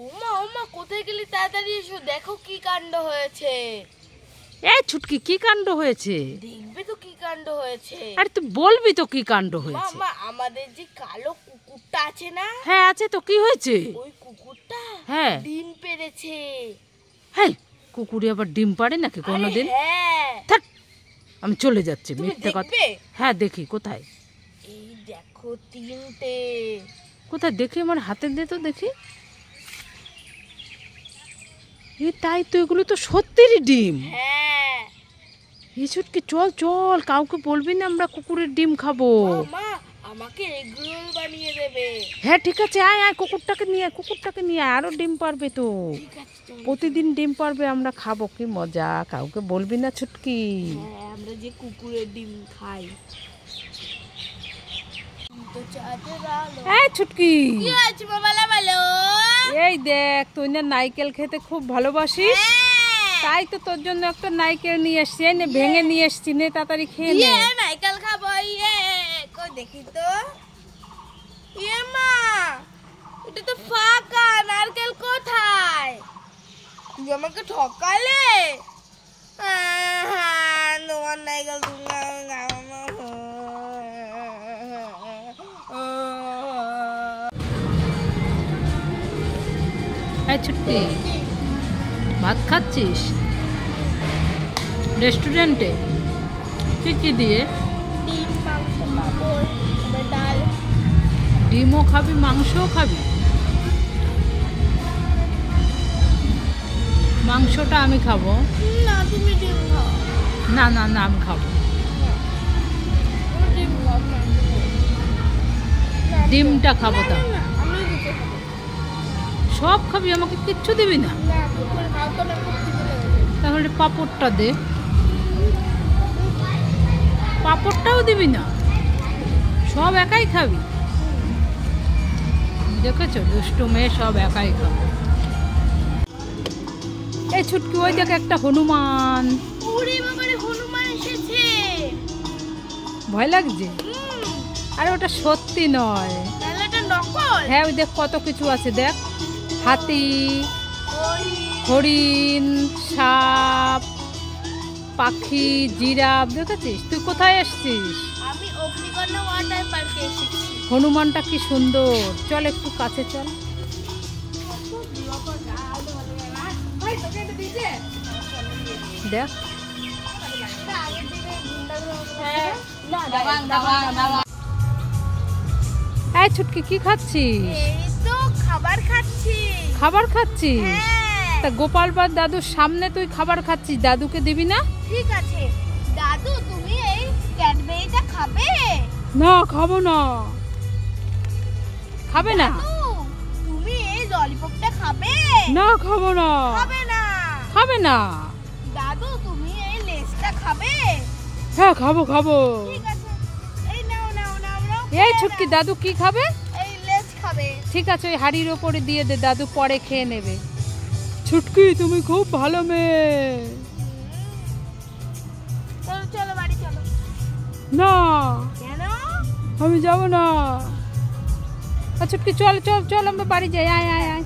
ওমা ওমা কোথায় গেলি? তাড়াতাড়ি এসো, দেখো কি কাণ্ড হয়েছে। এই ছুটকি, কি কাণ্ড হয়েছে? দেখবে তো কি কাণ্ড হয়েছে। আরে তুই বলবি তো কি কাণ্ড হয়েছে। মামা, আমাদের যে কালো কুকুরটা আছে না? হ্যাঁ আছে তো, কি হয়েছে? ওই কুকুরটা হ্যাঁ ডিম পেড়েছে। হ্যাঁ, কুকুরে আবার ডিম পাড়ে নাকি কোনোদিন? হ্যাঁ, আমি চলে যাচ্ছি, তুমি মিথ্যে কথা। দেখবে? হ্যাঁ দেখি, কোথায়? এই দেখো 3টে। কোথায় দেখি, আমার হাতে দে তো দেখি। এ তাই তো, এগুলো তো সত্যিরই ডিম। হ্যাঁ এই ছুটকি, চল চল, কাউকে বলবি না আমরা কুকুরের ডিম খাবো। মামা, আমাকে এগ রোল বানিয়ে দেবে। হ্যাঁ ঠিক আছে, আয় আয়, কুকুরটাকে নিয়ে আয়, কুকুরটাকে নিয়ে আয়, আরো ডিম পারবে তো। ঠিক আছে, চলো। প্রতিদিন ডিম পারবে, আমরা খাবো, কি মজা। কাউকে বলবি না ছুটকি। হ্যাঁ, আমরা যে কুকুরের ডিম খাই। তো চাঁদের আলো। এই ছুটকি, কি হয়েছে বাবা? বলো। এই দেখ, তুই না নারকেল খেতে খুব ভালোবাসিস, হ্যাঁ। তাই তো তোর জন্য একটা নারকেল নিয়ে এসছি। এই নে, ভেঙে নিয়ে এসছি, নে তাড়াতাড়ি খেয়ে নে। নারকেল খাবো। কই দেখি তো। মা, এটা তো ফাঁকা, নারকেল কোথায়? তুই আমাকে ঠকালে। তোমার নারকেল এই ছুটকি, ভাত খাচ্ছিস রেস্টুরেন্টে? কি কি দিয়ে? ডিম, মাংস, পাঁপড়, ডাল। ডিমও খাবি, মাংসও খাবি? মাংসটা আমি খাবো। না, তুমি ডিম খাও। না না না, আমি খাবো। ডিম খাও। ডিমটা খাবো। তা আমি দুটো খাবো। সব খাবি, আমাকে কিচ্ছু দিবি না? না, কুকুর খাও তো না, খুব খিদে লেগেছে। তাহলে পাঁপড়টা দে। পাঁপড়টাও দিবি না? সব একাই খাবি? দেখেছো, দুষ্টু মেয়ে, সব একাই খাবে। এই ছুটকি, ওই দেখ একটা হনুমান। ওরে বাবারে, হনুমান এসেছে। ভয় লাগছে? আরে ওটা সত্যি নয়। তাহলে এটা নকল? হ্যাঁ, ওই দেখ কত কিছু আছে, দেখ। হাতি, হরিণ, সাপ, পাখি, জিরাফ, দেখেছিস? তুই কোথায় এসছিস? আমি অগ্নিকন্যা ওয়াটার পার্কে এসেছি। হনুমানটা কি সুন্দর। চল একটু কাছে চল। দেখ, এই ছুটকি, কি খাচ্ছিস? এই তো খাবার খাচ্ছি। খাবার খাচ্ছিস? হ্যাঁ। তা গোপাল বা দাদুর সামনে তুই খাবার খাচ্ছিস, দাদুকে দিবি না? ঠিক আছে। দাদু, তুমি এই ক্যাডবেরিটা খাবে? না, খাবো না। খাবে না? দাদু, তুমি এই ললিপপটা খাবে? না, খাবো না। খাবে না? খাবে না? দাদু, তুমি এই লেসটা খাবে? হ্যাঁ খাবো খাবো। ঠিক আছে, এই নাও নাও নাও নাও। এই ছুটকি, দাদু কি খাবে? এই লেস খাবে। ঠিক আছে, ওই হাড়ির ওপরে দিয়ে দে, দাদু পরে খেয়ে নেবে। ছুটকি, তুমি খুব ভালো মেয়ে। চলো চলো, বাড়ি চলো। না, কেন? আমি যাব না। ছুটকি, চল চল চল, আমরা বাড়ি যাই। আয় আয় আয়।